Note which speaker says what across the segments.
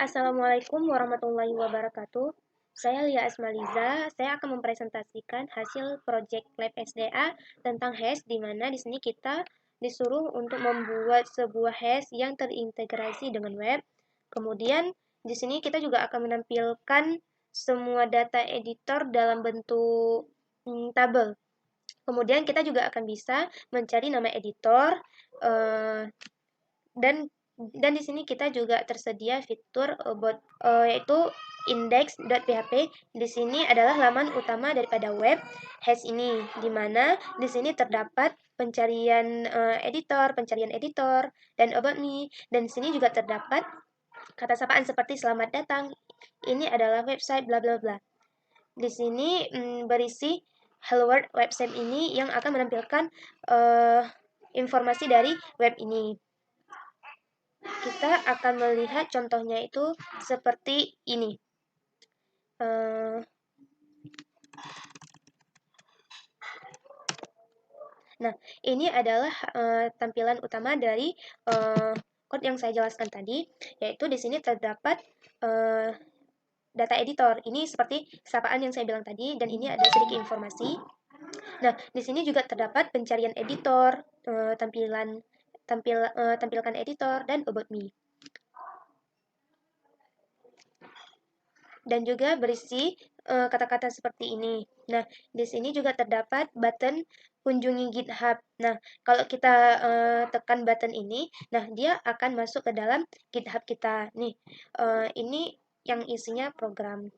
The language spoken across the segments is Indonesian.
Speaker 1: Assalamualaikum warahmatullahi wabarakatuh. Saya Lia Asmaliza. Saya akan mempresentasikan hasil proyek lab SDA tentang hash, di mana di sini kita disuruh untuk membuat sebuah hash yang terintegrasi dengan web. Kemudian di sini kita juga akan menampilkan semua data editor dalam bentuk tabel. Kemudian kita juga akan bisa mencari nama editor dan di sini kita juga tersedia fitur yaitu index.php. Di sini adalah laman utama daripada web hash ini, di mana di sini terdapat pencarian editor, dan about me. Dan di sini juga terdapat kata sapaan seperti selamat datang. Ini adalah website bla bla bla. Di sini berisi hello world website ini yang akan menampilkan informasi dari web ini. Kita akan melihat contohnya itu seperti ini. Nah, ini adalah tampilan utama dari code yang saya jelaskan tadi, yaitu di sini terdapat data editor. Ini seperti sapaan yang saya bilang tadi, dan ini ada sedikit informasi. Nah, di sini juga terdapat pencarian editor, tampilkan editor, dan about me. Dan juga berisi kata-kata seperti ini. Nah, di sini juga terdapat button kunjungi GitHub. Nah, kalau kita tekan button ini, nah dia akan masuk ke dalam GitHub kita. Nih, ini yang isinya program.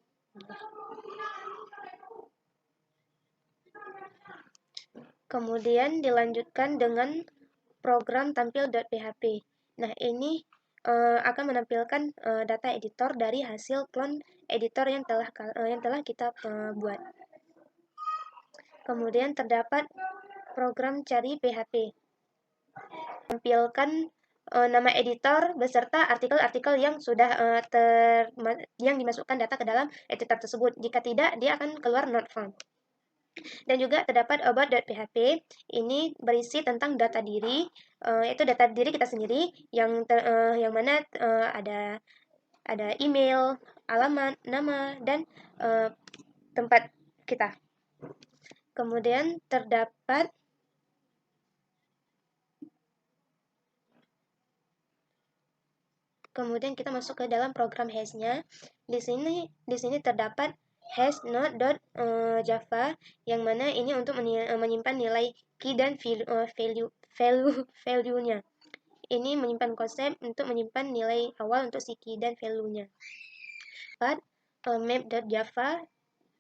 Speaker 1: Kemudian dilanjutkan dengan program tampil.php. Nah, ini akan menampilkan data editor dari hasil clone editor yang telah kita buat. Kemudian terdapat program cari PHP. Tampilkan nama editor beserta artikel-artikel yang sudah yang dimasukkan data ke dalam editor tersebut. Jika tidak, dia akan keluar not found. Dan juga terdapat about.php. Ini berisi tentang data diri, yaitu data diri kita sendiri yang mana ada email, alamat, nama, dan tempat kita. Kemudian kemudian kita masuk ke dalam program hash-nya. Di sini terdapat hash node.java yang mana ini untuk menyimpan nilai key dan value-nya. Ini menyimpan konsep untuk menyimpan nilai awal untuk si key dan value-nya. Map.java,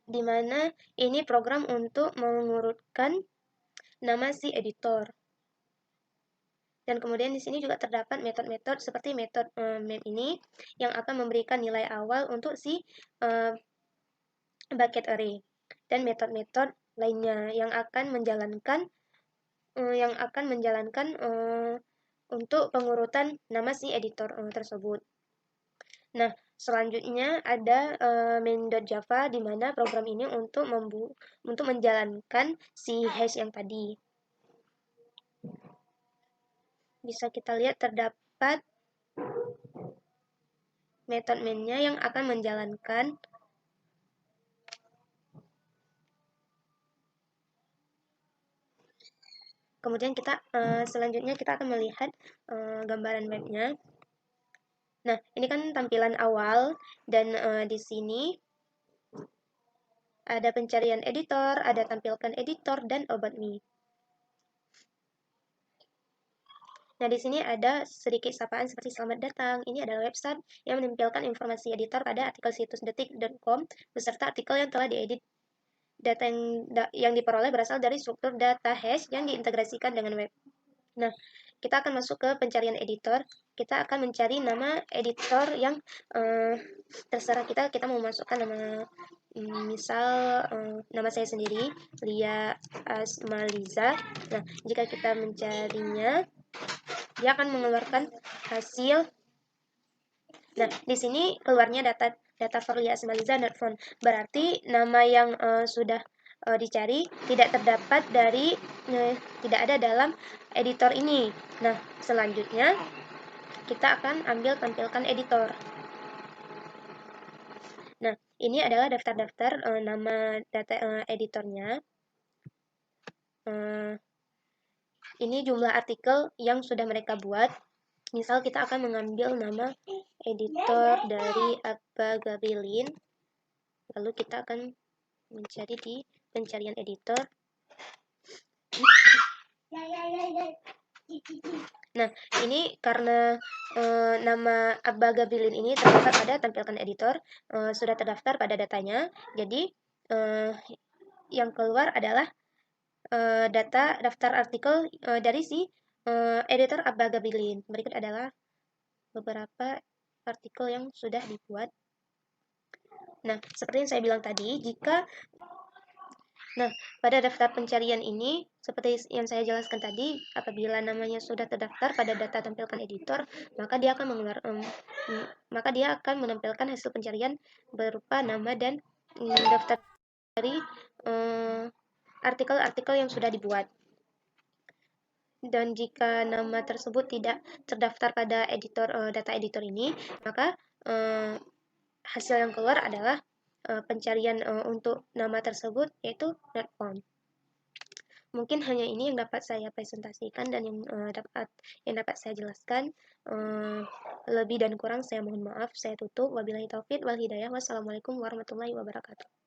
Speaker 1: di mana ini program untuk mengurutkan nama si editor. Dan kemudian di sini juga terdapat metode-metode seperti metode map ini yang akan memberikan nilai awal untuk si bucket array, dan metode-metode lainnya yang akan menjalankan untuk pengurutan nama si editor tersebut. Nah, selanjutnya ada main.java, di mana program ini untuk menjalankan si hash yang tadi. Bisa kita lihat terdapat metode main-nya yang akan menjalankan kemudian selanjutnya kita akan melihat gambaran webnya. Nah, ini kan tampilan awal, dan di sini ada pencarian editor, ada tampilkan editor, dan about me. Nah, di sini ada sedikit sapaan seperti selamat datang. Ini adalah website yang menampilkan informasi editor pada artikel situs detik.com beserta artikel yang telah diedit. Data yang diperoleh berasal dari struktur data hash yang diintegrasikan dengan web. Nah, kita akan masuk ke pencarian editor. Kita akan mencari nama editor yang terserah kita mau masukkan nama, misal nama saya sendiri, Lia Asmaliza. Nah, jika kita mencarinya, dia akan mengeluarkan hasil. Nah, di sini keluarnya data for Lia Asmaliza not found. Berarti nama yang sudah dicari tidak terdapat tidak ada dalam editor ini. Nah, selanjutnya kita akan tampilkan editor. ini adalah daftar-daftar nama data editornya. Ini jumlah artikel yang sudah mereka buat. Misal kita akan mengambil nama editor dari Abba Gabilin. Lalu kita akan mencari di pencarian editor. Nah, ini karena nama Abba Gabilin ini terdaftar pada tampilkan editor, sudah terdaftar pada datanya. Jadi, yang keluar adalah daftar artikel dari si editor Abba Gabilin. Berikut adalah beberapa artikel yang sudah dibuat. Nah, seperti yang saya bilang tadi, pada daftar pencarian ini, seperti yang saya jelaskan tadi, apabila namanya sudah terdaftar pada data tampilkan editor, maka dia akan menampilkan hasil pencarian berupa nama dan daftar dari artikel-artikel yang sudah dibuat. Dan jika nama tersebut tidak terdaftar pada data editor ini, maka hasil yang keluar adalah pencarian untuk nama tersebut, yaitu not found. Mungkin hanya ini yang dapat saya presentasikan dan yang dapat saya jelaskan. Lebih dan kurang saya mohon maaf. Saya tutup. Wabillahi taufik wal hidayah. Wassalamualaikum warahmatullahi wabarakatuh.